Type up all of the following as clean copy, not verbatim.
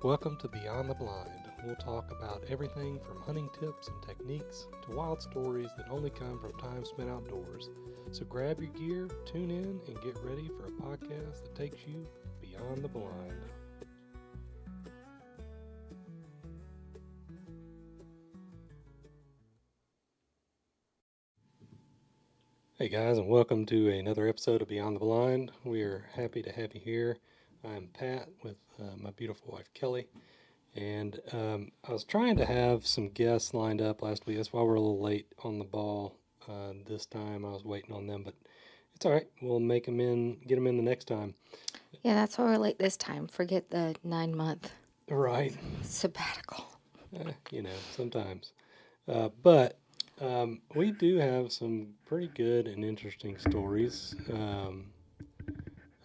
Welcome to Beyond the Blind. We'll talk about everything from hunting tips and techniques to wild stories that only come from time spent outdoors. So grab your gear, tune in, and get ready for a podcast that takes you beyond the blind. Hey guys, and welcome to another episode of Beyond the Blind. We are happy to have you here. I'm Pat with my beautiful wife Kelly. And I was trying to have some guests lined up last week. That's why we're a little late on the ball this time. I was waiting on them, but it's all right. We'll get them in the next time. Yeah, that's why we're late this time. Forget the 9-month Right. sabbatical. Sometimes. But we do have some pretty good and interesting stories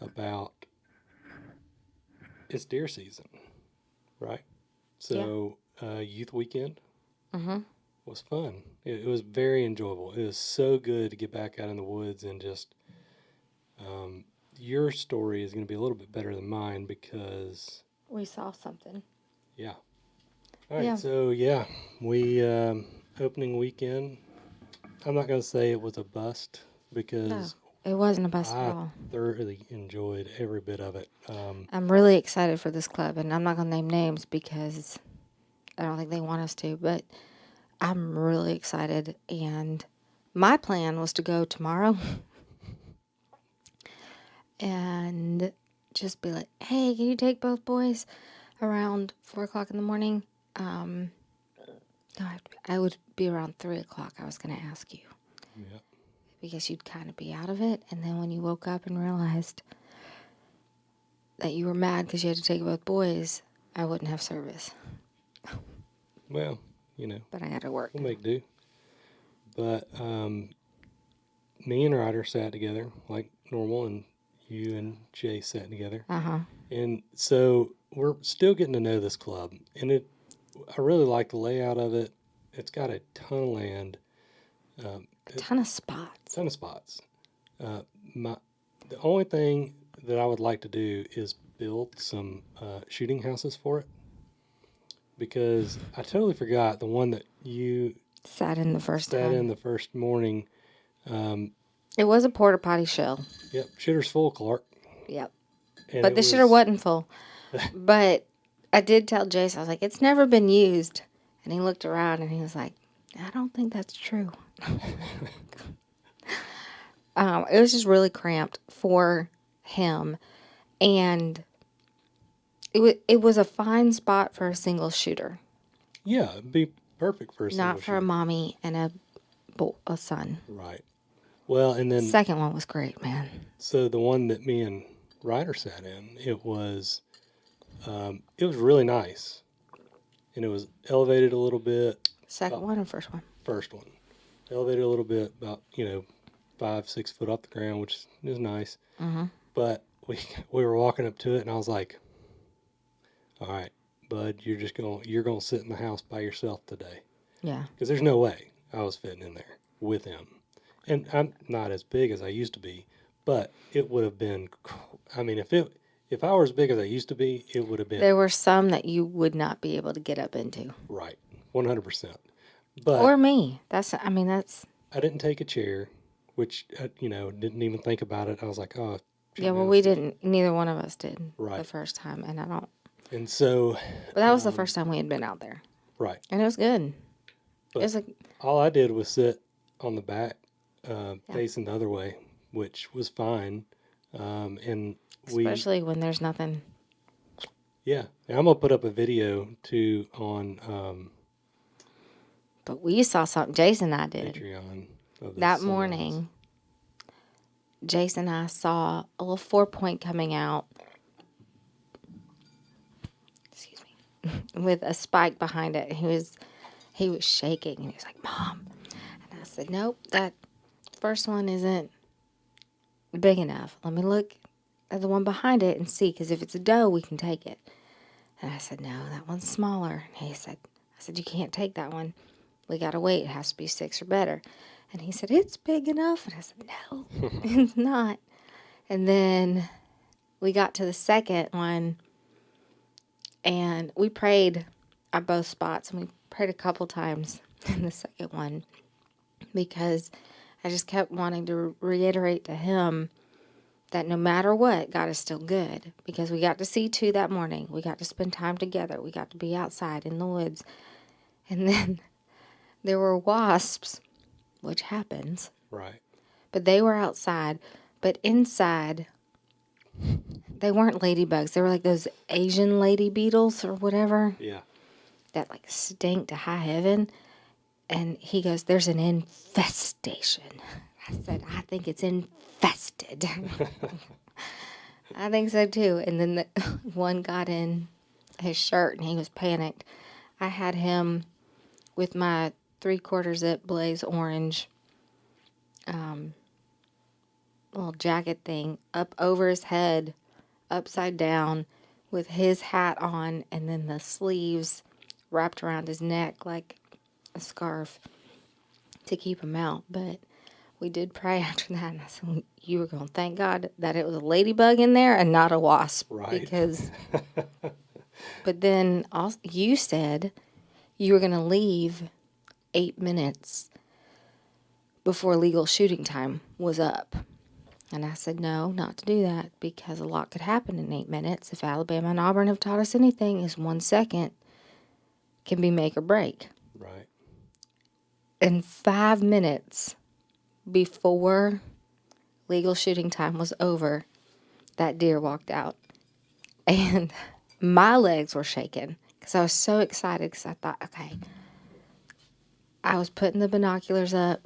about it's deer season, right? So, youth weekend was fun. It was very enjoyable. It was so good to get back out in the woods and just. Your story is going to be a little bit better than mine because. We saw something. Yeah. All right. Yeah. So, we, opening weekend, I'm not going to say it was a bust because. No, it wasn't a bust at I all. thoroughly enjoyed every bit of it. I'm really excited for this club, and I'm not going to name names because I don't think they want us to, but I'm really excited. And my plan was to go tomorrow and just be like, hey, can you take both boys around 4 o'clock in the morning? No, I would be around 3 o'clock. I was going to ask you. Yeah. Because you'd kind of be out of it. And then when you woke up and realized that you were mad because you had to take both boys, I wouldn't have service. Well, But I had to work. we'll make do. But me and Ryder sat together like normal, and you and Jay sat together. Uh-huh. And so we're still getting to know this club, and I really like the layout of it. It's got a ton of land, A ton of spots. The only thing that I would like to do is build some shooting houses for it, because I totally forgot the one that you Sat in the first sat time. in the first morning. It was a porta potty shell. Yep, shitter's full, Clark. Yep. And But the shitter wasn't full. But I did tell Jace, I was like, it's never been used. And he looked around and he was like, I don't think that's true. It was just really cramped for him. And it was a fine spot for a single shooter. Yeah, it'd be perfect for a single Not for a mommy and a son. Right. Well, and then Second one was great, man. so the one that me and Ryder sat in, it was really nice, and it was elevated a little bit. Second one or first one? First one, elevated a little bit, about 5-6 foot off the ground, which is nice. Mm-hmm. But we were walking up to it, and I was like, "All right, bud, you're gonna sit in the house by yourself today." Yeah. Because there's no way I was fitting in there with him. And I'm not as big as I used to be, but it would have been, if I were as big as I used to be, it would have been. There were some that you would not be able to get up into. Right, 100%. But or me. That's. I didn't take a chair, which, didn't even think about it. I was like, oh. Yeah, well, we didn't. Neither one of us did Right. the first time, and I don't. And so. But that was the first time we had been out there. Right. And it was good. But it was like. All I did was sit on the back, facing the other way, which was fine. Especially when there's nothing. Yeah, and I'm gonna put up a video too on. But we saw something. Jason and I did. Patreon. That morning, Jason and I saw a little 4-point coming out. Excuse me, with a spike behind it. He was shaking, and he was like, "Mom," and I said, "Nope, that first one isn't big enough. Let me look at the one behind it and see, because if it's a doe, we can take it." And I said, "No, that one's smaller." And I said, "You can't take that one. We got to wait. It has to be 6 or better." And he said, "It's big enough." And I said, "No, it's not." And then we got to the second one, And we prayed at both spots, and we prayed a couple times in the second one because I just kept wanting to reiterate to him that no matter what, God is still good, because we got to see two that morning. We got to spend time together. We got to be outside in the woods. And then there were wasps, which happens, Right. but they were outside. But inside, they weren't ladybugs. They were like those Asian lady beetles or whatever Yeah. that like stink to high heaven. And he goes, "There's an infestation." I said, "I think it's infested." I think so too. And then the one got in his shirt and he was panicked. I had him with my 3/4 zip blaze orange little jacket thing up over his head, upside down, with his hat on, and then the sleeves wrapped around his neck like a scarf to keep him out. But we did pray after that, and I said, "You were going to thank God that it was a ladybug in there and not a wasp." Right. Because, but then also, you said you were going to leave 8 minutes before legal shooting time was up. And I said, no, not to do that, because a lot could happen in 8 minutes. If Alabama and Auburn have taught us anything, is 1 second can be make or break. Right. And 5 minutes before legal shooting time was over, that deer walked out. And my legs were shaking because I was so excited, because I thought, okay, I was putting the binoculars up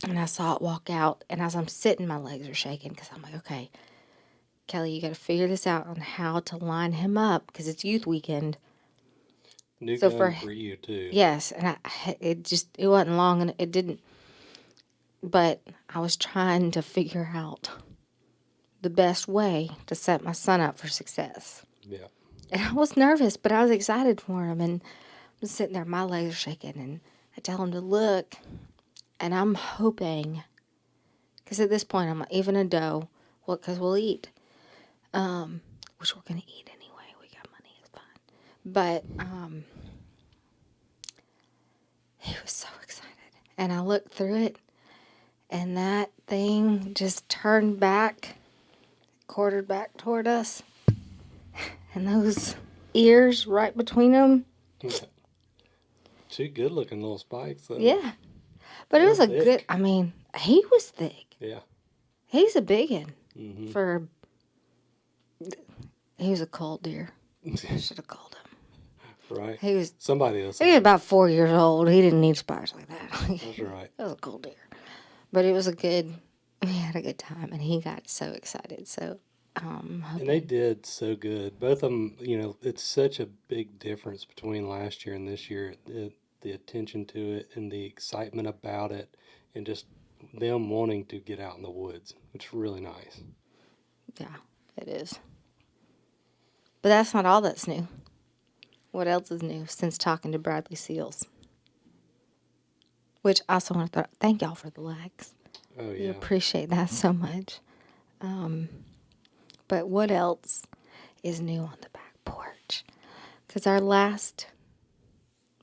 and I saw it walk out. And as I'm sitting, my legs are shaking because I'm like, okay, Kelly, you got to figure this out on how to line him up, because it's youth weekend. New So gun for you too. yes, and it wasn't long, and it didn't. But I was trying to figure out the best way to set my son up for success. Yeah. And I was nervous, but I was excited for him. And I'm sitting there, my legs are shaking, and I tell him to look, and I'm hoping, because at this point I'm like, even a doe, well, because we'll eat, which we're gonna eat anyway. We got money, it's fine. But he was so excited, and I looked through it, and that thing just turned back, quartered back toward us, and those ears right between them. Yeah. Two good looking little spikes though. Yeah, but it They're was a thick. good. I mean, he was thick. Yeah. He's a big one Mm-hmm. for. He was a cold deer. Should have called him. Right. He was. Somebody else. He was about 4 years old. He didn't need spiders like that. That's right. It was a cold deer, but it was a good. We had a good time, and he got so excited. So, And they did so good. Both of them, you know, it's such a big difference between last year and this year. The attention to it and the excitement about it, and just them wanting to get out in the woods. It's really nice. yeah, it is. But that's not all that's new. What else is new since talking to Bradley Seals? Which I also want to thank y'all for the likes. Oh We yeah. appreciate that so much. But what else is new on the back porch? Because our last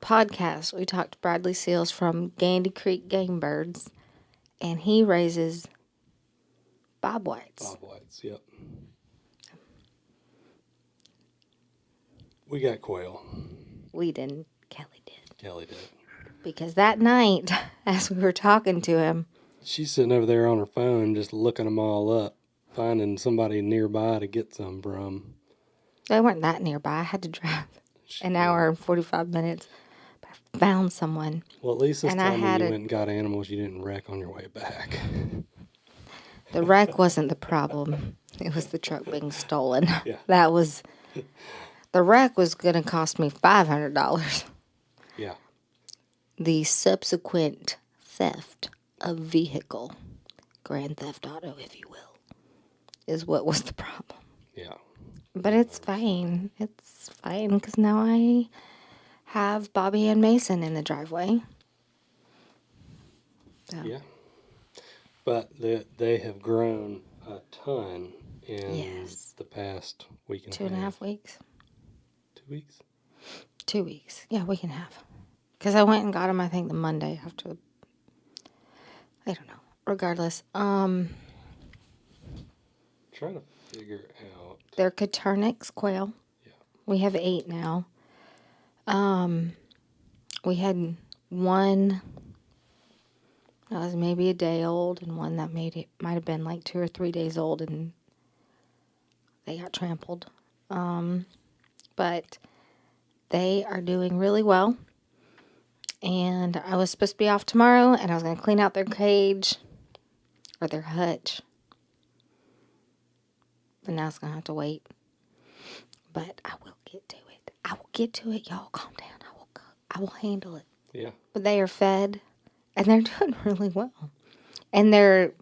podcast, we talked to Bradley Seals from Gandy Creek Game Birds, and he raises bob whites. Bob Whites. Yep. We got quail. We didn't. Kelly did. Kelly did. Because that night, as we were talking to him, She's sitting over there on her phone, just looking them all up, finding somebody nearby to get some from. they weren't that nearby. I had to drive an hour and 45 minutes. But I found someone. Well, at least this And I time when had you a- went and got animals, you didn't wreck on your way back. The wreck wasn't the problem. It was the truck being stolen. Yeah. That was... The wreck was going to cost me $500. Yeah. The subsequent theft of vehicle, grand theft auto, if you will, is what was the problem. Yeah. But it's fine. It's fine because now I have Bobby and Mason in the driveway. So, Yeah. But they have grown a ton in Yes. the past week and 2.5 weeks. weeks? 2 weeks. Yeah, week and a half. Because I went and got them, I think, the Monday after the... I don't know. Regardless. Trying to figure out. They're Coturnix quail. Yeah. We have 8 now. We had one that was maybe a day old and one that might have been like 2 or 3 days old, and they got trampled. But they are doing really well. And I was supposed to be off tomorrow, and I was going to clean out their cage or their hutch. But now it's going to have to wait. But I will get to it. I will get to it. Y'all calm down. I will handle it. Yeah. But they are fed, and they're doing really well. And their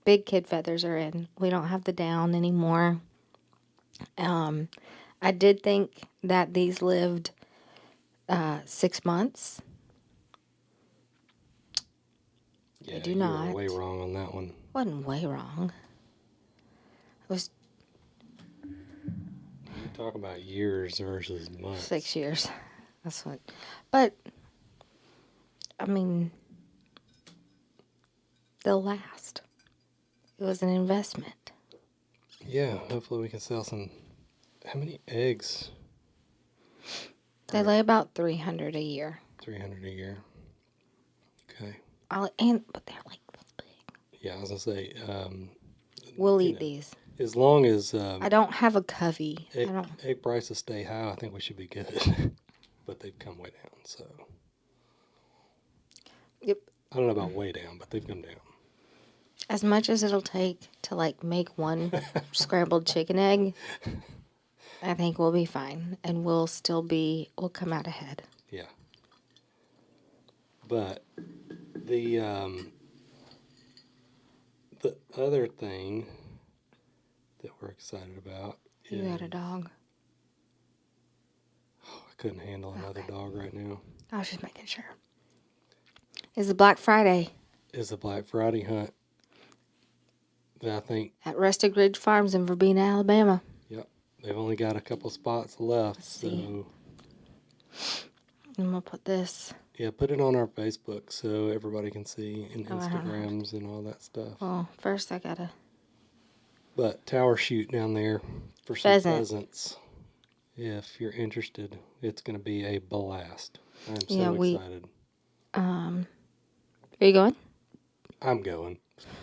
big kid feathers are in. We don't have the down anymore. I did think that these lived 6 months. Yeah, do you not. were way wrong on that one. Wasn't way wrong. It was You talk about years versus months. 6 years. That's what. But, I mean, they'll last. It was an investment. Yeah, hopefully we can sell some. How many eggs? They lay about 300 a year. 300 a year. Okay. But they're like this big. Yeah, I was gonna say. We'll you eat know, these. As long as I don't have a covey. egg prices stay high, I think we should be good. But they've come way down, so. Yep. I don't know about way down, but they've come down. As much as it'll take to like make one scrambled chicken egg, I think we'll be fine, and we'll come out ahead. Yeah. But the other thing that we're excited about You got a dog? I couldn't handle another dog right now. I was just making sure. Is the Black Friday Is the Black Friday hunt that I think at Rustic Ridge Farms in Verbena, Alabama. they've only got a couple spots left. Let's see. So I'm going to put this. yeah, put it on our Facebook so everybody can see, and Oh, I don't know. Instagrams and all that stuff. Well, first I got to... But tower shoot down there for some pheasants. If you're interested, it's going to be a blast. I'm so excited. Are you going? I'm going.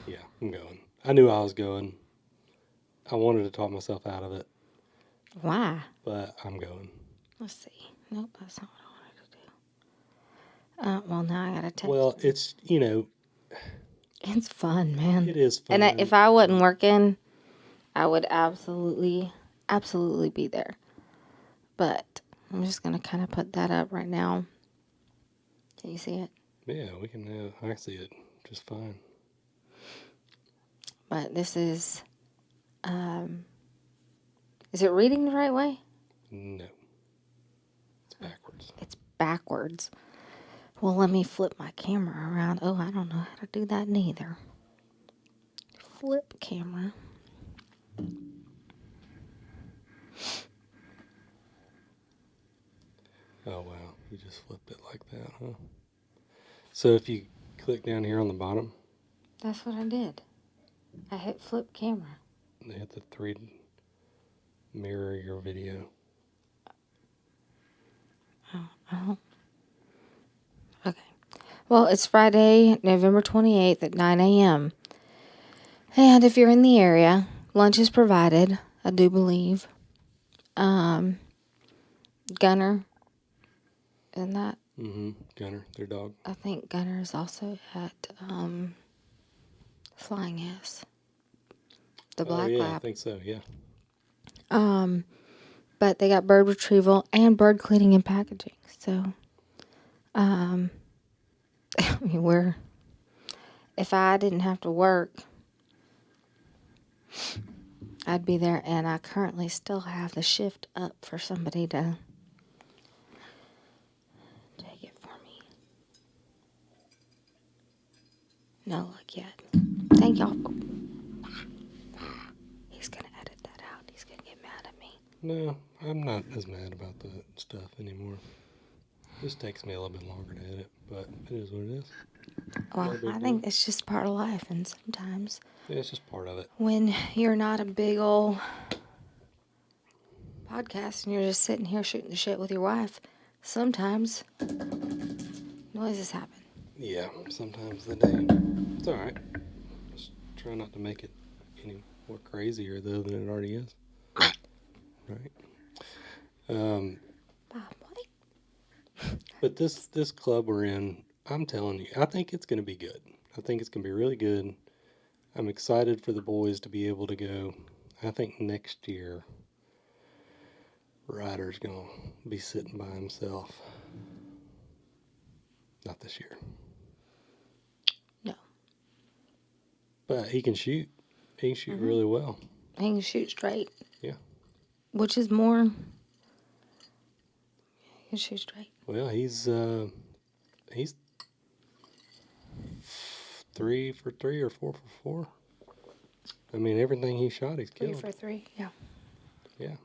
Yeah, I'm going. I knew I was going. I wanted to talk myself out of it, Why? but I'm going. Let's see. Nope, that's not what I wanted to do. Well, now I got to text. Well, it's, It's fun, man. it is fun. And if I wasn't working, I would absolutely be there. But I'm just going to kind of put that up right now. Can you see it? Yeah, we can. I see it just fine. But this is it reading the right way? No. It's backwards. It's backwards. Well, let me flip my camera around. Oh, I don't know how to do that neither. Flip camera. Oh, wow. You just flipped it like that, huh? So if you click down here on the bottom, That's what I did. I hit flip camera. they hit the 3 mirror your video. Oh. Okay. Well, it's Friday, November 28th at 9 a.m. And if you're in the area, lunch is provided, I do believe. Gunner, isn't that? Mm-hmm. Gunner, their dog. I think Gunner is also at Flying S. The Black yeah, Lab. I think so, yeah. But they got bird retrieval and bird cleaning and packaging. So, I mean, if I didn't have to work, I'd be there, and I currently still have the shift up for somebody to take it for me. No luck yet. Thank y'all. He's gonna edit that out. He's gonna get mad at me. No, I'm not as mad about the stuff anymore. Just takes me a little bit longer to edit, but it is what it is. Well, No big I deal. think it's just part of life, and sometimes Yeah, it's just part of it. when you're not a big old podcast and you're just sitting here shooting the shit with your wife, sometimes noises happen. Yeah, sometimes they do. It's all right. Just try not to make it any more crazier though than it already is. Right. Bob, what? But this club we're in, I'm telling you, I think it's going to be good. I think it's going to be really good. I'm excited for the boys to be able to go. I think next year, Ryder's going to be sitting by himself. Not this year. No. But he can shoot. He can shoot Mhm. really well. He can shoot straight. Yeah. Which is more. He can shoot straight. Well, he's 3 for 3 or 4 for 4. I mean, everything he shot, he's 3 killed. for 3, yeah. Yeah.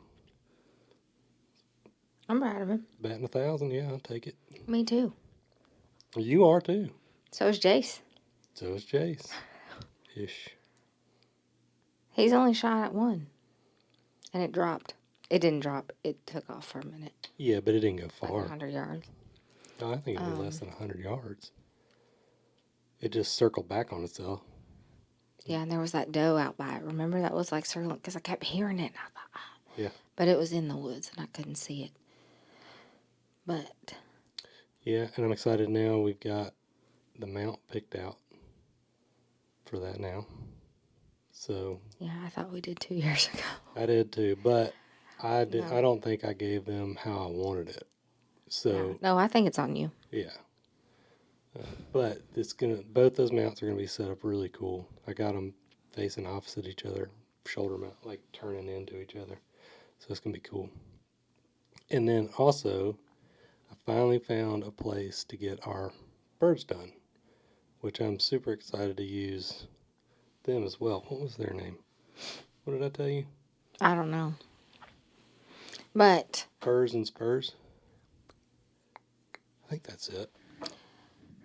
I'm proud of him. Batting 1,000, yeah, I'll take it. Me too. You are too. So is Jace. So is Jace. Ish. He's only shot at 1. And it dropped. It didn't drop. It took off for a minute. Yeah, but it didn't go Like far. 100 yards. No, I think it'd be less than 100 yards. It just circled back on itself. Yeah, and there was that doe out by it. Remember that was like circling because I kept hearing it. And I thought, ah. Yeah. But it was in the woods and I couldn't see it. But Yeah, and I'm excited now. We've got the mount picked out for that now. So yeah, I thought we did 2 years ago. I did too, but I No. don't think I gave them how I wanted it. So No, I think it's on you. yeah. But it's both those mounts are gonna be set up really cool. I got them facing opposite each other, shoulder mount, like turning into each other. So it's gonna be cool. And then also, I finally found a place to get our birds done, which I'm super excited to use them as well. What was their name? What did I tell you? I don't know. But Furs and Spurs? I think that's it.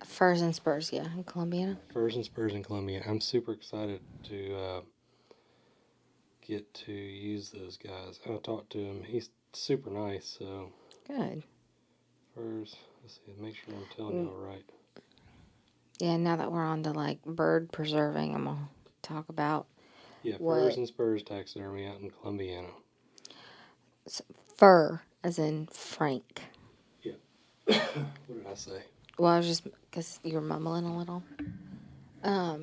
Furs and Spurs, yeah, in Columbiana. Furs and Spurs in Columbia. I'm super excited to get to use those guys. I talked to him. He's super nice. So Good. Furs. Let's see. Make sure I'm telling you all right. Yeah, now that we're on to like bird preserving, I'm going to talk about Yeah, what? Furs and Spurs taxidermy out in Columbiana. Fur, as in Frank. What did I say? Well, I was just because you were mumbling a little. Yeah,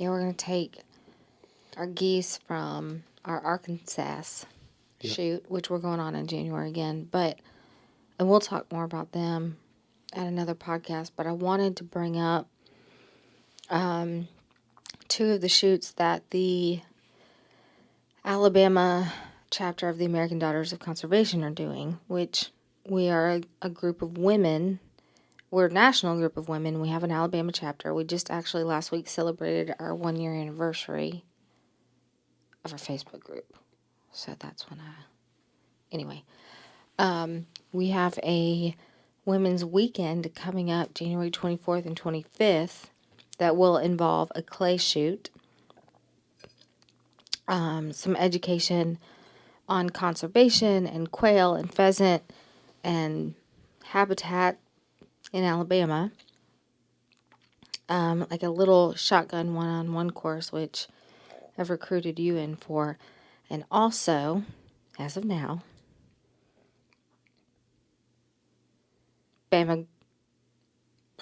we're gonna take our geese from our Arkansas Yep. shoot, which we're going on in January again. And we'll talk more about them at another podcast. But I wanted to bring up 2 of the shoots that the Alabama chapter of the American Daughters of Conservation are doing, which we are a group of women. We're a national group of women. We have an Alabama chapter. We just actually last week celebrated our 1-year anniversary of our Facebook group. So that's when anyway, we have a women's weekend coming up January 24th and 25th that will involve a clay shoot, some education on conservation and quail and pheasant and habitat in Alabama, like a little shotgun one-on-one course, which I've recruited you in for. And also, as of now, Bama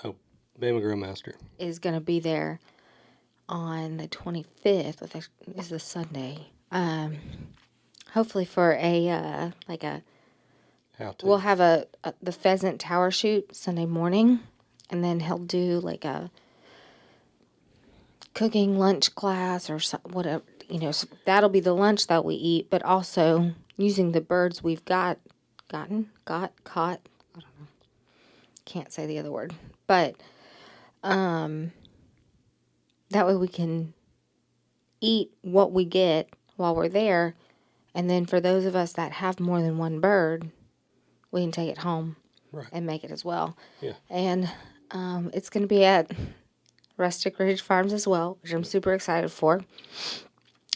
Bama Grillmaster. is going to be there on the 25th, which is the Sunday. Hopefully for a How to? we'll have the pheasant tower shoot Sunday morning, and then he'll do like a cooking lunch class or whatever, so that'll be the lunch that we eat, but also using the birds we've caught, I don't know, can't say the other word, but that way we can eat what we get while we're there And then for those of us that have more than one bird, we can take it home Right. and make it as well. Yeah. And it's going to be at Rustic Ridge Farms as well, which I'm super excited for.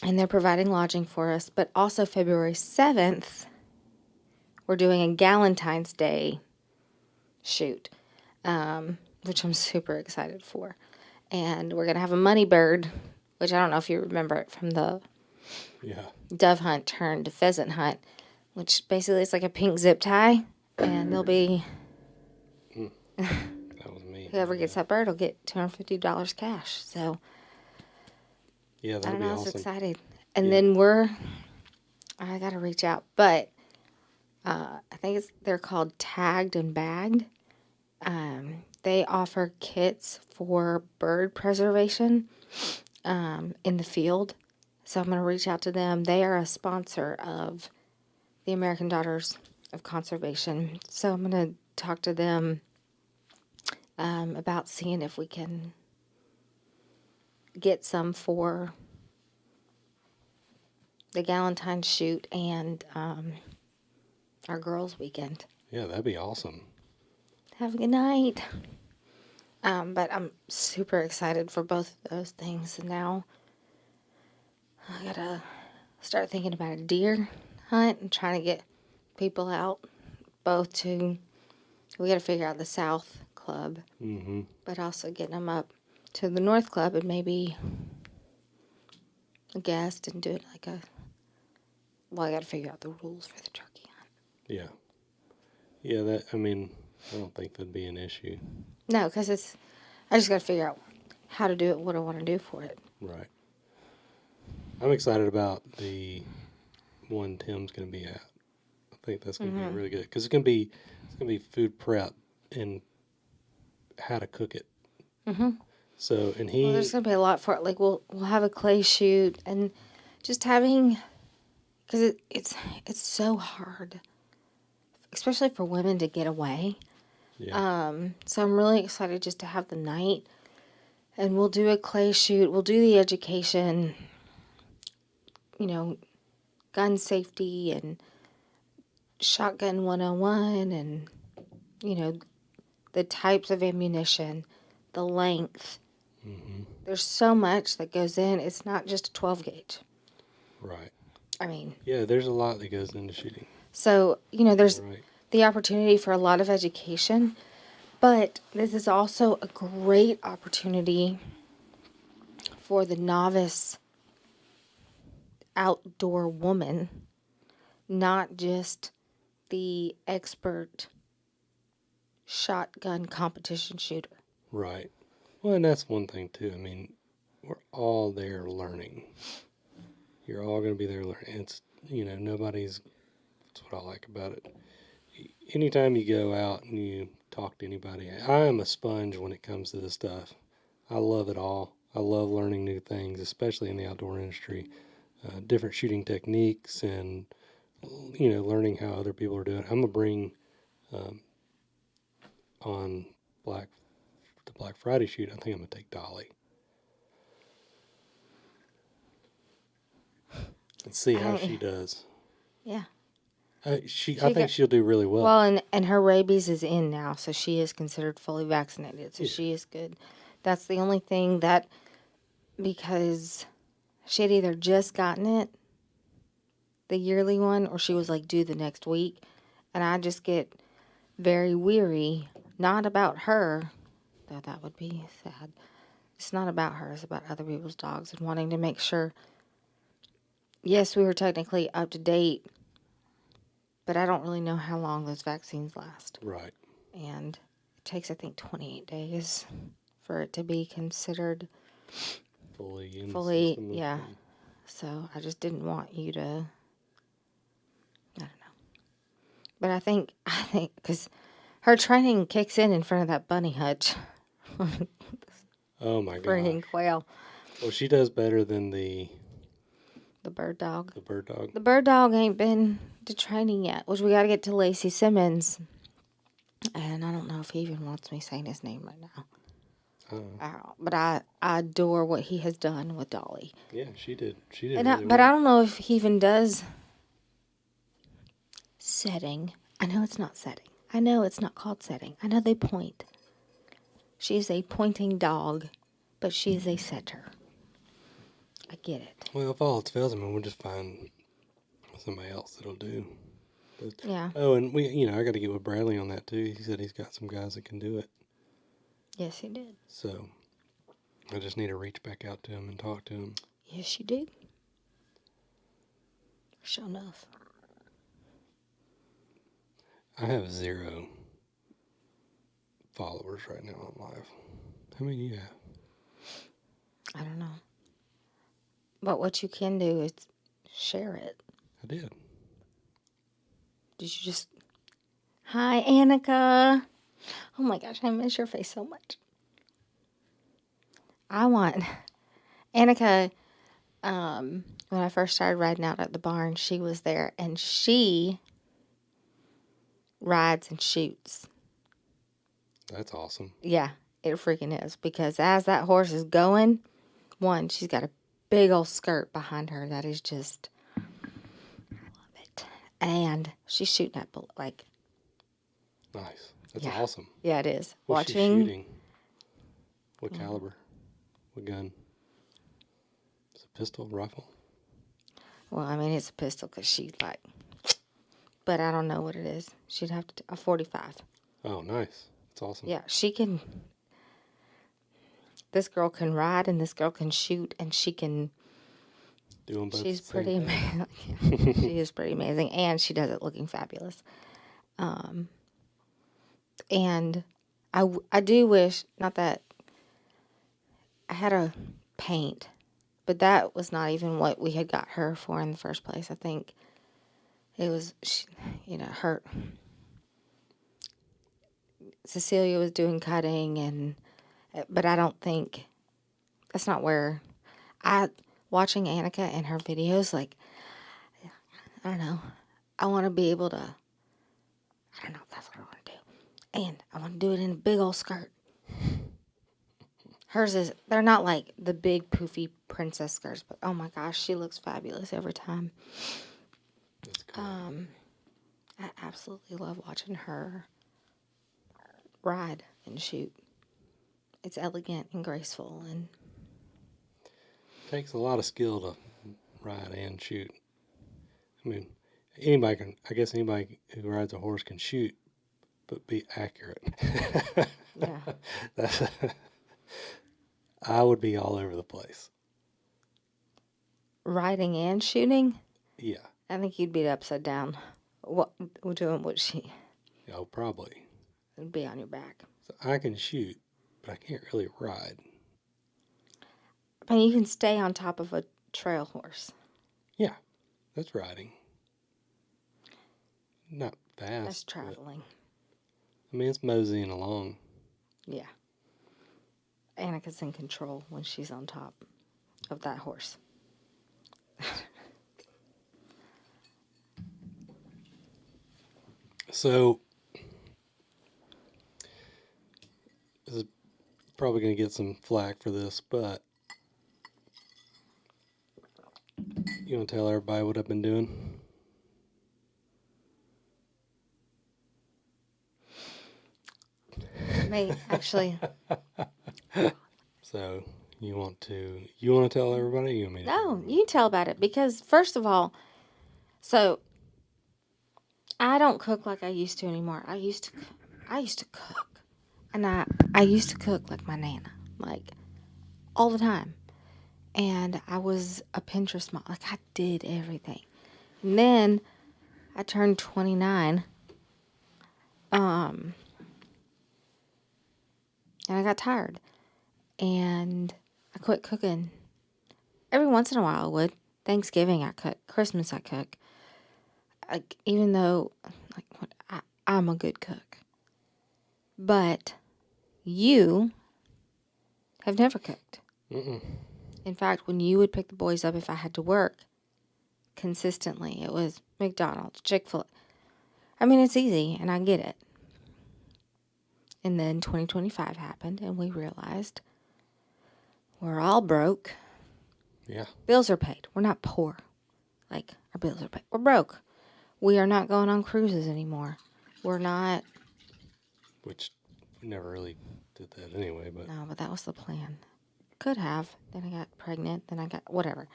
And they're providing lodging for us. But also February 7th, we're doing a Galentine's Day shoot, which I'm super excited for. And we're going to have a money bird, which I don't know if you remember it from the Yeah. dove hunt turned pheasant hunt, which basically is like a pink zip tie. And there'll be, That was me. whoever gets that bird will get $250 cash. So Yeah, I that'll don't be know, I was awesome. excited. And Yeah. then I got to reach out, but I think they're called Tagged and Bagged. They offer kits for bird preservation in the field. So I'm going to reach out to them. They are a sponsor of the American Daughters of Conservation. So I'm going to talk to them about seeing if we can get some for the Galentine shoot and our girls' weekend. Yeah, that'd be awesome. Have a good night. But I'm super excited for both of those things. And now I gotta start thinking about a deer hunt and trying to get people out both to, we gotta figure out the South Club, Mm-hmm. but also getting them up to the North Club and maybe a guest and do it like I gotta figure out the rules for the turkey hunt. Yeah. Yeah, I don't think that'd be an issue. No, because I just gotta figure out how to do it, what I want to do for it. Right. I'm excited about the one Tim's going to be at. I think that's going to be really good because it's going to be food prep and how to cook it. Mm-hmm. So, and Well, there's gonna be a lot for it. Like we'll have a clay shoot and just having, because it's so hard, especially for women to get away. yeah. So I'm really excited just to have the night, and we'll do a clay shoot. We'll do the education, gun safety and shotgun 101, and the types of ammunition, the length. Mm-hmm. There's so much that goes in. It's not just a 12 gauge. Right. I mean, Yeah, there's a lot that goes into shooting. so, there's Right. the opportunity for a lot of education, but this is also a great opportunity for the novice outdoor woman, not just the expert shotgun competition shooter. Right. Well, and that's one thing too. I mean, we're all there learning. You're all going to be there learning. It's, nobody's, that's what I like about it. Anytime you go out and you talk to anybody, I am a sponge when it comes to this stuff. I love it all. I love learning new things, especially in the outdoor industry. Different shooting techniques and, learning how other people are doing it. I'm going to bring on the Black Friday shoot, I think I'm going to take Dolly. And see how she does. Yeah. I think she'll do really well. Well, and her rabies is in now, so she is considered fully vaccinated, so Yeah. she is good. That's the only thing that, because she had either just gotten it, the yearly one, or she was like due the next week, and I just get very weary, not about her, though that would be sad. It's not about her, it's about other people's dogs and wanting to make sure, yes, we were technically up to date, but I don't really know how long those vaccines last. Right. And it takes, I think, 28 days for it to be considered Fully in the fully, system. yeah. So I just didn't want you to, I don't know. But I think, because her training kicks in front of that bunny hutch. Oh my god. Bringing quail. Well, she does better than the Bird dog. The bird dog. The bird dog ain't been to training yet, which we got to get to Lacey Simmons. And I don't know if he even wants me saying his name right now. But I adore what he has done with Dolly. Yeah, she did. She did. And really but well. I don't know if he even does setting. I know it's not setting. I know it's not called setting. I know they point. She is a pointing dog, but she is a setter. I get it. Well, if all else fails, I mean, we'll just find somebody else that'll do. But, Yeah. oh, and I got to get with Bradley on that too. He said he's got some guys that can do it. Yes, he did. So I just need to reach back out to him and talk to him. Yes, you do. Sure enough. I have 0 followers right now on live. How many do you have? I don't know. But what you can do is share it. I did. Did you just... Hi, Annika. Oh my gosh, I miss your face so much. I want... Annika, when I first started riding out at the barn, she was there, and she rides and shoots. That's awesome. Yeah, it freaking is. Because as that horse is going, one, she's got a big old skirt behind her that is just... I love it. And she's shooting at, like... Nice. That's Yeah. awesome. Yeah, it is. What's she shooting? What caliber? What gun? Is it a pistol, rifle? Well, I mean, it's a pistol because she's like... But I don't know what it is. She'd have to... A 45. Oh, nice. That's awesome. Yeah, she can... This girl can ride and this girl can shoot and she can... Do them both She's at the same pretty time. amazing. She is pretty amazing. And she does it looking fabulous. And I do wish... Not that... I had a paint... But that was not even what we had got her for in the first place. I think it was, her. Cecilia was doing cutting, but I don't think, that's not where, watching Annika and her videos, like, I don't know. I want to be able to, I don't know if that's what I want to do. And I want to do it in a big old skirt. Hers is, they're not like the big poofy princess skirts, but oh my gosh, she looks fabulous every time. That's cool. I absolutely love watching her ride and shoot. It's elegant and graceful, and Takes a lot of skill to ride and shoot. I mean, anybody who rides a horse can shoot, but be accurate. yeah. That's I would be all over the place. Riding and shooting, Yeah. I think you'd be upside down. Doing what she Oh, probably. would be on your back. So I can shoot, but I can't really ride. I mean, you can stay on top of a trail horse. Yeah, that's riding. Not fast. That's traveling. I mean, it's moseying along. Yeah. Annika's in control when she's on top of that horse. So, this is probably going to get some flack for this, but you want to tell everybody what I've been doing? Me, actually. So, you want to tell everybody? Or you want me to tell No, everybody? you tell about it because first of all, so I don't cook like I used to anymore. I used to cook, and I used to cook like my nana, like all the time, and I was a Pinterest mom. Like I did everything, and then I turned 29, and I got tired, and I quit cooking. Every once in a while I would. Thanksgiving I cook. Christmas I cook. Even though I'm a good cook. But you have never cooked. Mm-mm. In fact, when you would pick the boys up if I had to work consistently, it was McDonald's, Chick-fil-A. I mean, it's easy and I get it. And then 2025 happened and we realized we're all broke. Yeah. Bills are paid. We're not poor. Like, our bills are paid. We're broke. We are not going on cruises anymore. We're not. Which we never really did that anyway. But No, but that was the plan. Could have. Then I got pregnant. Then I got whatever.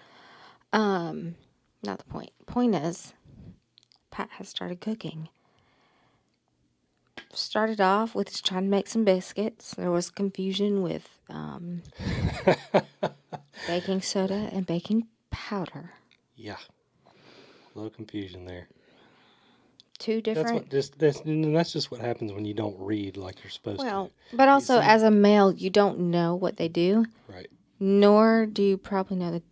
Not the point. Point is, Pat has started cooking. Started off with just trying to make some biscuits. There was confusion with baking soda and baking powder. yeah, a little confusion there. Two different. That's just what happens when you don't read like you're supposed Well, to. but also see- as a male, you don't know what they do, Right. nor do you probably know the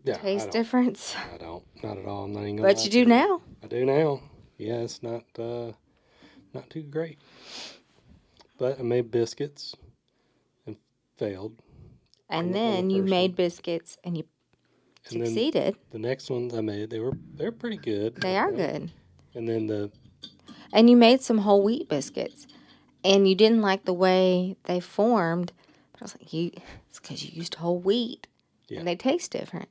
Yeah. taste difference. I don't. Not at all. I'm not even gonna But lie you to do now. I do now. Yeah, it's not too great. But I made biscuits and failed. And on the then you first made one. biscuits and you And then succeeded. the next ones I made, they're pretty good. They are good. And then And you made some whole wheat biscuits. And you didn't like the way they formed. But I was like, it's because you used whole wheat. Yeah. And they taste different.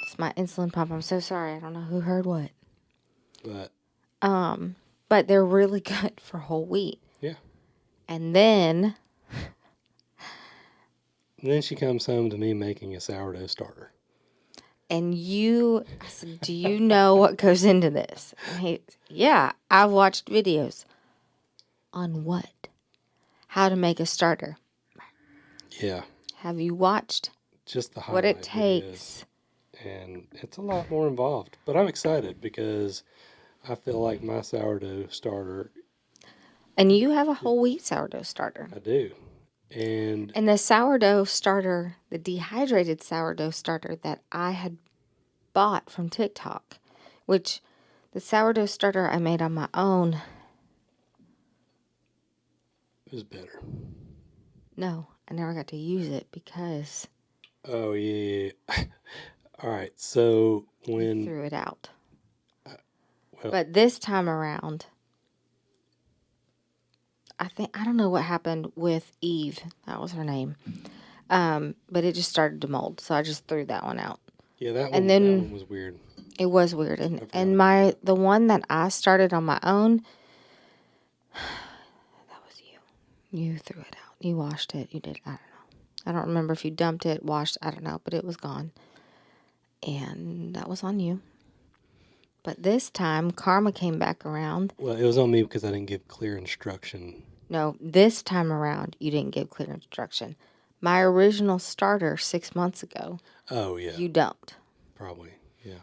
It's my insulin pump. I'm so sorry. I don't know who heard what. But they're really good for whole wheat. Yeah. And then she comes home to me making a sourdough starter. And I said, do you know what goes into this? And yeah, I've watched videos. On what? How to make a starter. Yeah. Have you watched just the what it highlight takes? videos. And it's a lot more involved. But I'm excited because I feel like my sourdough starter. And you have a whole wheat sourdough starter. I do. And the sourdough starter, the dehydrated sourdough starter that I had bought from TikTok, which the sourdough starter I made on my own. It was better. No, I never got to use it because. Oh, yeah. All right. So when. I threw it out. Well, but this time around, I don't know what happened with Eve. That was her name. But it just started to mold, so I just threw that one out. Yeah, that one was weird. It was weird, and the one that I started on my own, that was you. You threw it out. You washed it. You did. I don't know. I don't remember if you dumped it, washed. I don't know, but it was gone, and that was on you. But this time, Karma came back around. Well, it was on me because I didn't give clear instruction. No, this time around, you didn't give clear instruction. My original starter 6 months ago. Oh, yeah. You dumped. Probably, yeah.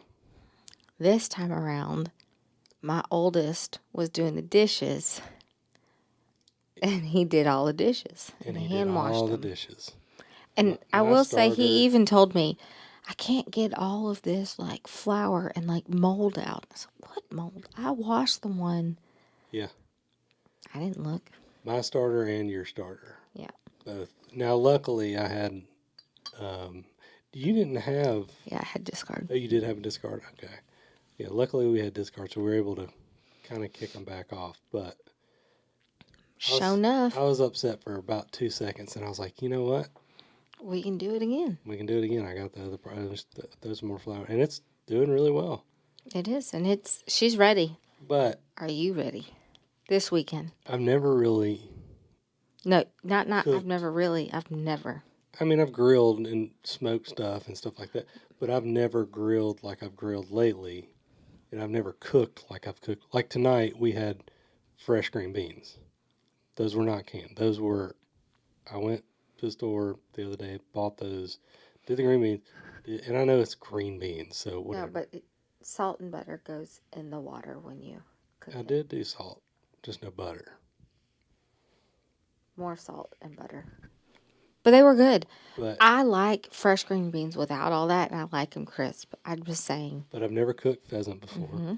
This time around, my oldest was doing the dishes. And he did all the dishes. And he hand washed all the dishes. And I will say, he even told me, I can't get all of this, like, flour and, like, mold out. I said, what mold? I washed the one. Yeah. I didn't look. My starter and your starter. Yeah. Both. Now, luckily, I had, you didn't have. Yeah, I had discard. Oh, you did have a discard? Okay. Yeah, luckily we had discard, so we were able to kind of kick them back off. But Sure enough. I was upset for about 2 seconds, and I was like, you know what? We can do it again. We can do it again. I got the other those more flour, and it's doing really well. It is, and she's ready. But are you ready? This weekend. I've never really. No, not. Cooked. I've never. I mean, I've grilled and smoked stuff and stuff like that, but I've never grilled like I've grilled lately, and I've never cooked like I've cooked. Like tonight, we had fresh green beans. Those were not canned. Those were. I went to the store the other day, bought those, did the green beans, and I know it's green beans, so whatever. No, but salt and butter goes in the water when you cook it. I did do salt, just no butter. More salt and butter. But they were good. But I like fresh green beans without all that, and I like them crisp. I'm just saying. But I've never cooked pheasant before. Mm-hmm.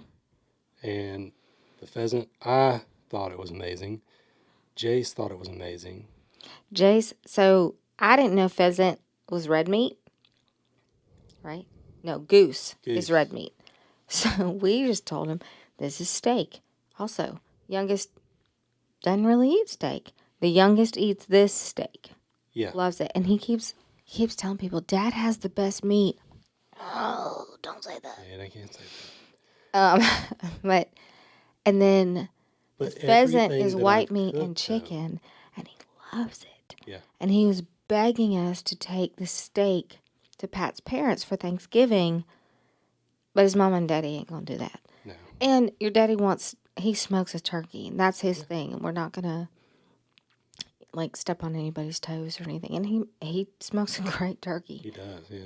And the pheasant, I thought it was amazing. Jace thought it was amazing. Jace, so I didn't know pheasant was red meat. Right? No, goose is red meat. So we just told him, this is steak. Also, youngest doesn't really eat steak. The youngest eats this steak. Yeah. Loves it. And he keeps telling people, Dad has the best meat. Oh, don't say that. Yeah, I can't say that. Um, but and then the But pheasant everything is that white I've meat and cooked, though, chicken, and he loves it. yeah, And he was begging us to take the steak to Pat's parents for Thanksgiving, but his mom and daddy ain't gonna do that. no, And your daddy he smokes a turkey, and that's his yeah, thing, and we're not gonna like step on anybody's toes or anything. And he smokes a great turkey. he does, yeah,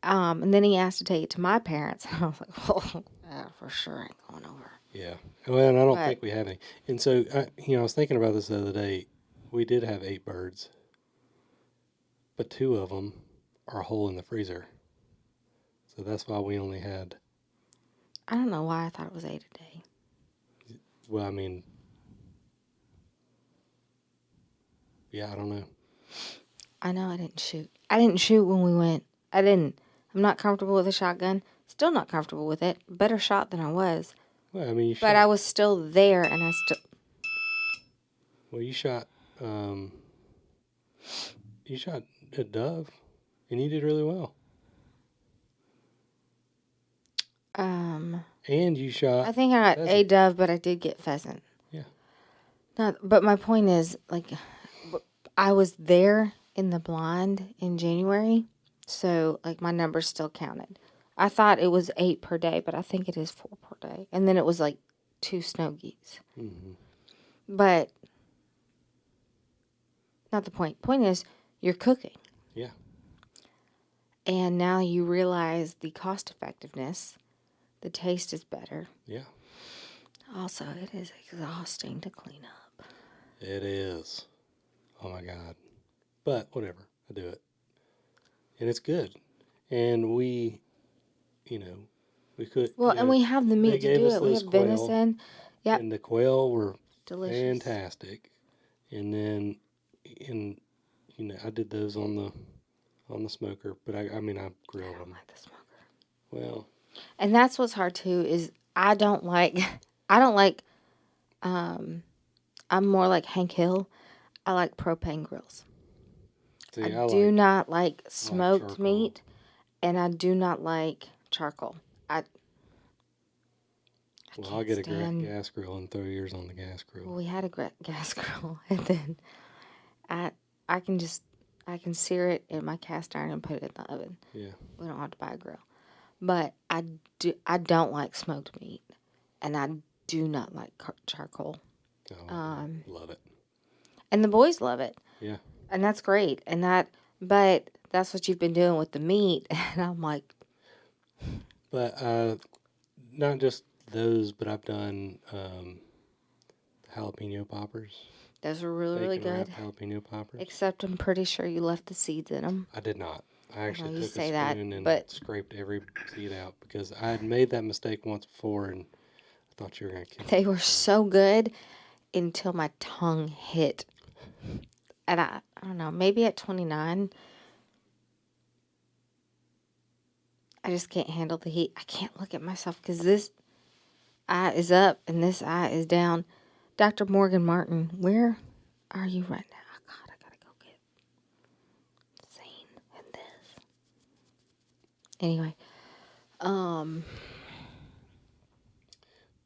And then he asked to take it to my parents, and I was like, oh, that for sure ain't going over. yeah. Well, and I don't But think we have any. And so, I was thinking about this the other day. We did have 8 birds, but 2 of them are whole in the freezer. So that's why we only had. I don't know why I thought it was 8 a day. Well, I mean, yeah, I don't know. I know I didn't shoot. I didn't shoot when we went. I didn't. I'm not comfortable with a shotgun. Still not comfortable with it. Better shot than I was. Well, I mean, you But I shot. was still there, and I still. Well, you shot. You shot a dove, and you did really well. And you shot I think I got a pheasant. dove, but I did get pheasant. Yeah. Not, but my point is, like, I was there in the blind in January, so like my numbers still counted. I thought it was 8 per day, but I think it is 4 per day. And then it was like 2 snow geese. Mm-hmm. But not the point. Point is, you're cooking. Yeah. And now you realize the cost effectiveness. The taste is better. Yeah. Also, it is exhausting to clean up. It is. Oh my God. But whatever. I do it. And it's good. And you know, we could, Well, and we have the they meat to gave do us it. We those have quail, venison. Yep. and the quail were Delicious. fantastic. And then, in I did those on the smoker, but I mean, I I grilled don't them. like the smoker. Well, And that's what's hard too is I don't like I don't like I'm more like Hank Hill. I like propane grills. see, I I do like not like I like smoked charcoal. meat, and I do not like charcoal. I Well, I'll can't get a stand. gas grill and throw yours on the gas grill. Well, we had a gas grill, and then I I can just I can sear it in my cast iron and put it in the oven. Yeah. We don't have to buy a grill. But I don't like smoked meat, and I do not like charcoal. Oh, love it. And the boys love it. Yeah. And that's great. But that's what you've been doing with the meat. And I'm like, But not just those, but I've done jalapeno poppers, those are really, really bacon good. wrapped jalapeno poppers. Except I'm pretty sure you left the seeds in them. I did not. I actually you took a say that, spoon and but scraped every seed out because I had made that mistake once before and I thought you were going to kill me. they were so good until my tongue hit. And I don't know, maybe at 29, I just can't handle the heat. I can't look at myself because this eye is up and this eye is down. Dr. Morgan Martin, where are you right now? Oh, God, I gotta go get Zane and this. Anyway,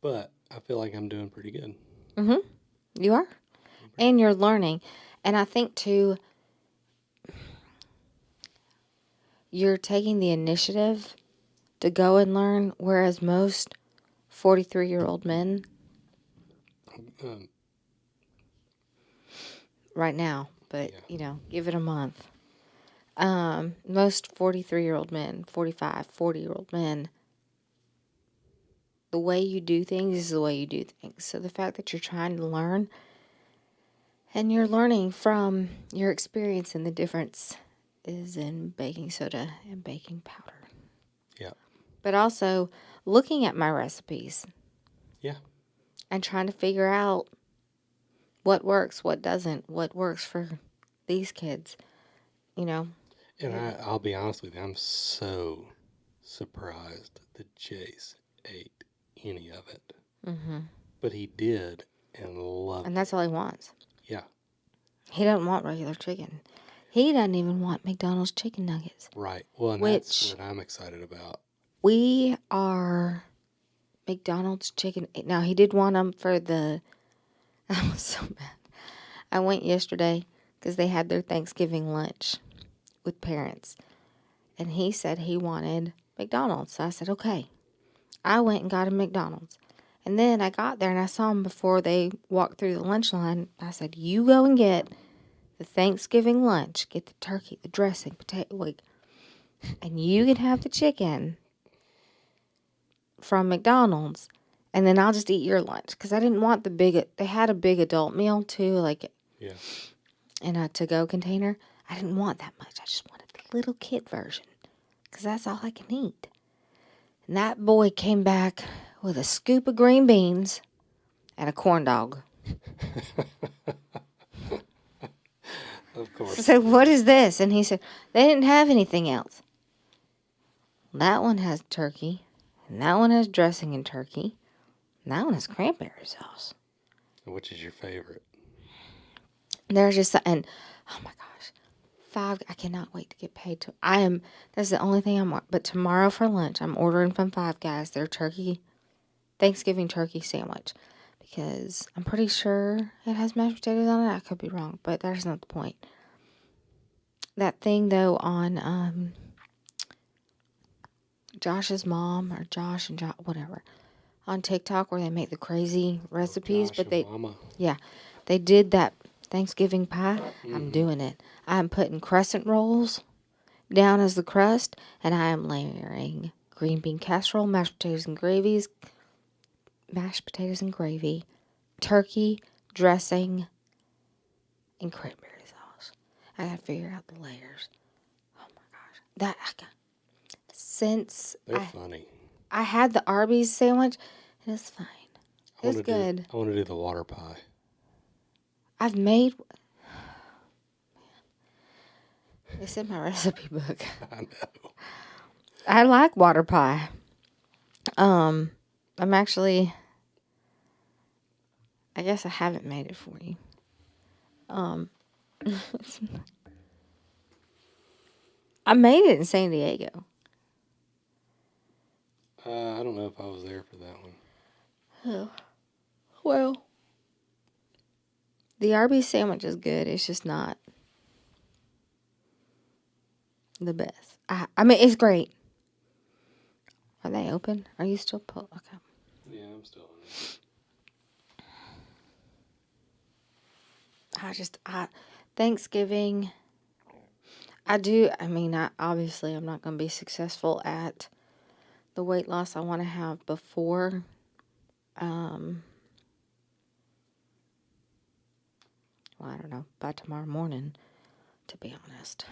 But I feel like I'm doing pretty good. you are, and you're learning, and I think too, you're taking the initiative to go and learn, whereas most 43-year-old men Um, right now, but Yeah. give it a month. Most 43-year-old men, 45, 40-year-old men, the way you do things is the way you do things. So the fact that you're trying to learn and you're learning from your experience, and the difference is in baking soda and baking powder. Yeah. But also looking at my recipes. Yeah. And trying to figure out what works, what doesn't, what works for these kids, And I'll be honest with you, I'm so surprised that Jace ate any of it. Mm-hmm. But he did and loved And that's all he wants. Yeah. He doesn't want regular chicken. He doesn't even want McDonald's chicken nuggets. Right. Well, and that's what I'm excited about. We are McDonald's chicken. Now, he did want them for the... I was so mad. I went yesterday because they had their Thanksgiving lunch with parents. And he said he wanted McDonald's. So I said, okay. I went and got a McDonald's. And then I got there and I saw him before they walked through the lunch line. I said, you go and get the Thanksgiving lunch. Get the turkey, the dressing, potato, wig. And you can have the chicken from McDonald's. And then I'll just eat your lunch. Because I didn't want the big... They had a big adult meal too. Like Yeah. in a to-go container. I didn't want that much. I just wanted the little kid version. Because that's all I can eat. And that boy came back with a scoop of green beans and a corn dog. Of course. So what is this? And he said, they didn't have anything else. That one has turkey. And that one has dressing and turkey. And that one has cranberry sauce. Which is your favorite? There's just... And, oh my gosh. I cannot wait to get paid. That's the only thing but tomorrow for lunch, I'm ordering from Five Guys their Thanksgiving turkey sandwich. Because I'm pretty sure it has mashed potatoes on it. I could be wrong, but that's not the point. That thing, though, on Josh's mom, or Josh and Josh, whatever, on TikTok where they make the crazy recipes, Josh and Mama. they did that Thanksgiving pie. I'm doing it. I'm putting crescent rolls down as the crust, and I am layering green bean casserole, mashed potatoes and gravy, turkey, dressing, and cranberry sauce. I gotta figure out the layers. Oh my gosh. They're funny. I had the Arby's sandwich, and it's fine. It's good. I want to do the water pie. I've made... It's in my recipe book. I know. I like water pie. I'm actually... I guess I haven't made it for you. I made it in San Diego. I don't know if I was there for that one. Oh. Well, the Arby's sandwich is good. It's just not the best. I mean, it's great. Are they open? Are you still okay. Yeah, I'm still in it. Thanksgiving, I'm not going to be successful at the weight loss I want to have before, I don't know, by tomorrow morning, to be honest.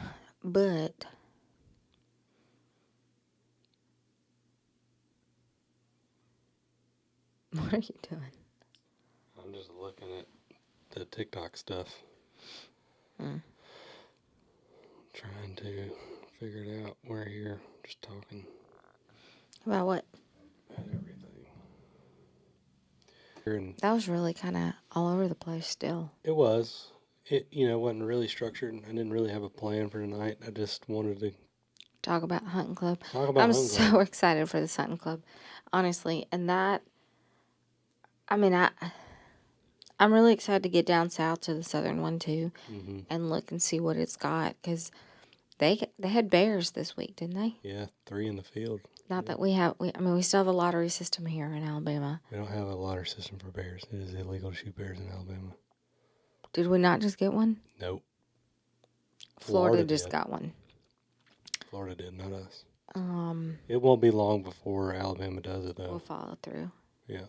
But what are you doing? I'm just looking at the TikTok stuff. Trying to figure it out. We're here just talking About what? about everything. That was really kind of all over the place still. It was. It wasn't really structured. I didn't really have a plan for tonight. I just wanted to Talk about Hunting Club. talk about I'm Hunting so Club. excited for this Hunting Club, honestly. And I'm really excited to get down south to the southern one too, and look and see what it's got, because they had bears this week, didn't they? Yeah, 3 in the field. Not that we still have a lottery system here in Alabama. We don't have a lottery system for bears. It is illegal to shoot bears in Alabama. Did we not just get one? Nope. Florida Florida just did. got one. Florida did, not us. It won't be long before Alabama does it, though. We'll follow through. Yeah.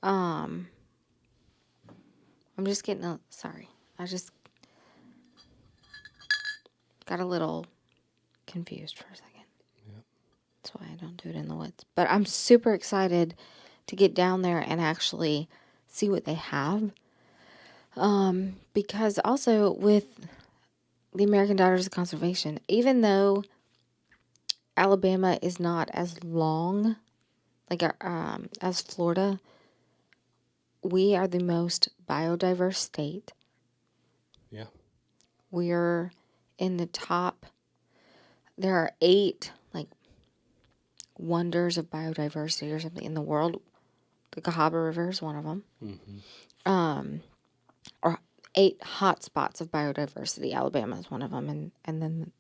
I'm just getting sorry. I just got a little confused for a second. Yep. That's why I don't do it in the woods. But I'm super excited to get down there and actually see what they have. Because also with the American Daughters of Conservation, even though Alabama is not as long, as Florida, we are the most biodiverse state. Yeah. We're in the top. There are 8 wonders of biodiversity or something in the world. The Cahaba River is one of them. Mm-hmm. Or 8 hot spots of biodiversity. Alabama is one of them. And then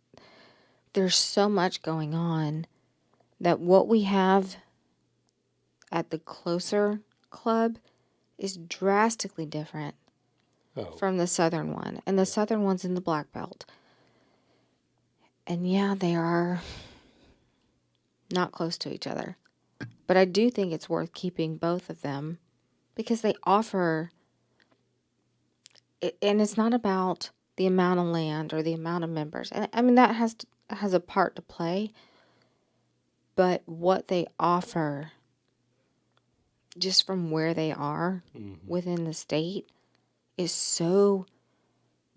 there's so much going on that what we have at the Closer Club is drastically different from the southern one. And the southern one's in the Black Belt. And yeah, they are not close to each other. But I do think it's worth keeping both of them because they offer, and it's not about the amount of land or the amount of members. And I mean, that has a part to play. But what they offer, just from where they are within the state, is so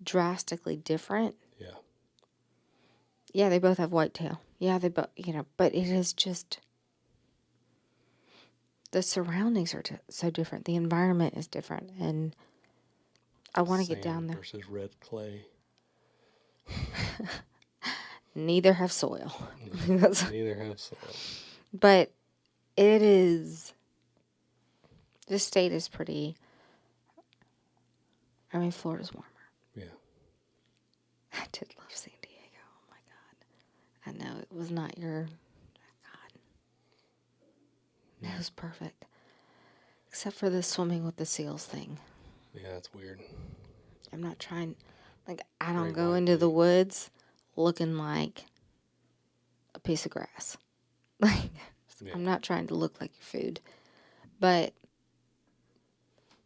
drastically different. Yeah. Yeah, they both have whitetail. Yeah, they both, but it is just, the surroundings are so different. The environment is different. And I want to get down there. Versus red clay. Neither have soil. Neither have soil. But it is, the state is pretty, I mean, Florida's warmer. Yeah. I did love San Diego. Oh my God. I know it was not your, God. It was perfect. Except for the swimming with the seals thing. Yeah, that's weird. I'm not trying, I don't go into the woods looking like a piece of grass. I'm not trying to look like your food. But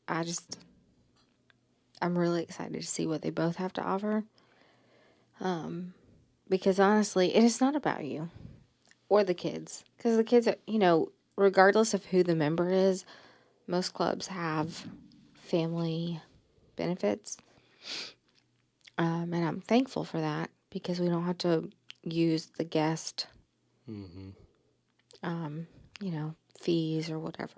I'm really excited to see what they both have to offer. Because honestly, it is not about you or the kids. Because the kids are, regardless of who the member is, most clubs have family benefits. And I'm thankful for that because we don't have to use the guest, fees or whatever.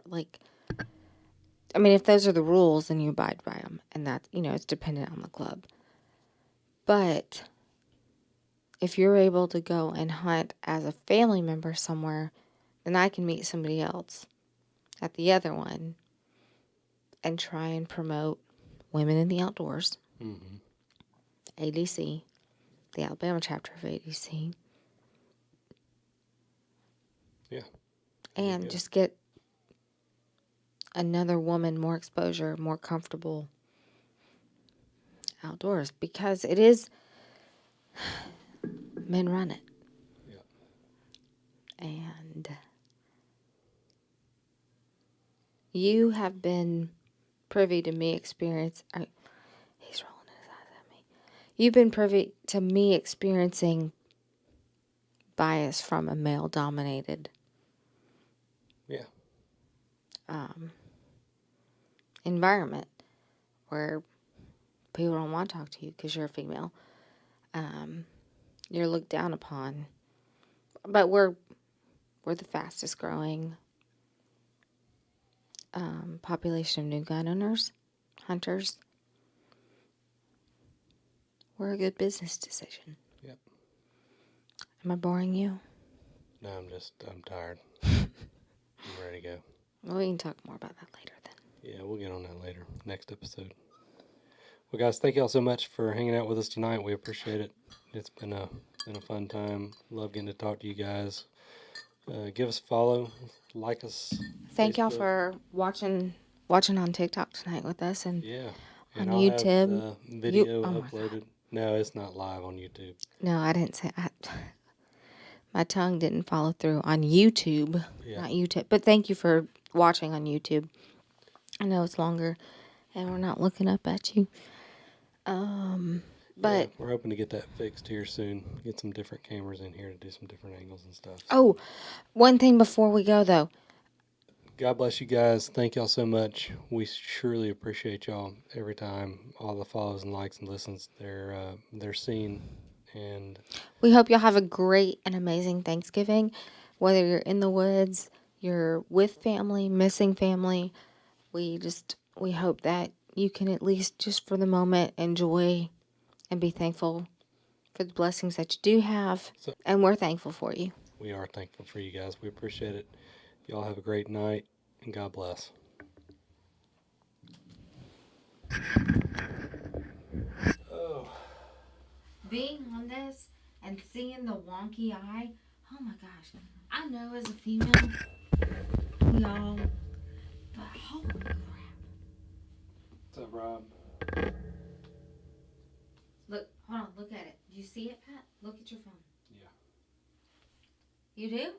I mean, if those are the rules, then you abide by them. And that, it's dependent on the club. But if you're able to go and hunt as a family member somewhere, then I can meet somebody else at the other one and try and promote women in the outdoors. ADC, the Alabama chapter of ADC. Yeah. And just get another woman more exposure, more comfortable outdoors. Because it is, men run it. Yeah. And you have been privy to me experience. He's rolling his eyes at me. You've been privy to me experiencing bias from a male-dominated environment where people don't want to talk to you because you're a female. You're looked down upon. But we're the fastest growing population of new gun owners, hunters. We're a good business decision. Yep. Am I boring you? No, I'm tired. I'm ready to go. Well, we can talk more about that later then. Yeah, we'll get on that later. Next episode. Well, guys, thank y'all so much for hanging out with us tonight. We appreciate it. It's been a fun time. Love getting to talk to you guys. Give us a follow. Like us. Thank y'all for watching on TikTok tonight with us and and on I'll YouTube. Have the video uploaded. No, it's not live on YouTube. No, I didn't say. My tongue didn't follow through on YouTube, not YouTube. But thank you for watching on YouTube. I know it's longer, and we're not looking up at you. But we're hoping to get that fixed here soon. Get some different cameras in here to do some different angles and stuff. Oh, one thing before we go though. God bless you guys. Thank y'all so much. We surely appreciate y'all every time. All the follows and likes and listens. They're seen. And we hope y'all have a great and amazing Thanksgiving. Whether you're in the woods, you're with family, missing family, we hope that you can at least just for the moment enjoy and be thankful for the blessings that you do have. And we're thankful for you. we are thankful for you guys. We appreciate it. Y'all have a great night, and God bless. Oh. Being on this and seeing the wonky eye, oh my gosh. I know as a female, we all, but holy crap. What's up, Rob? Look, hold on, look at it. Do you see it, Pat? Look at your phone. Yeah. You do?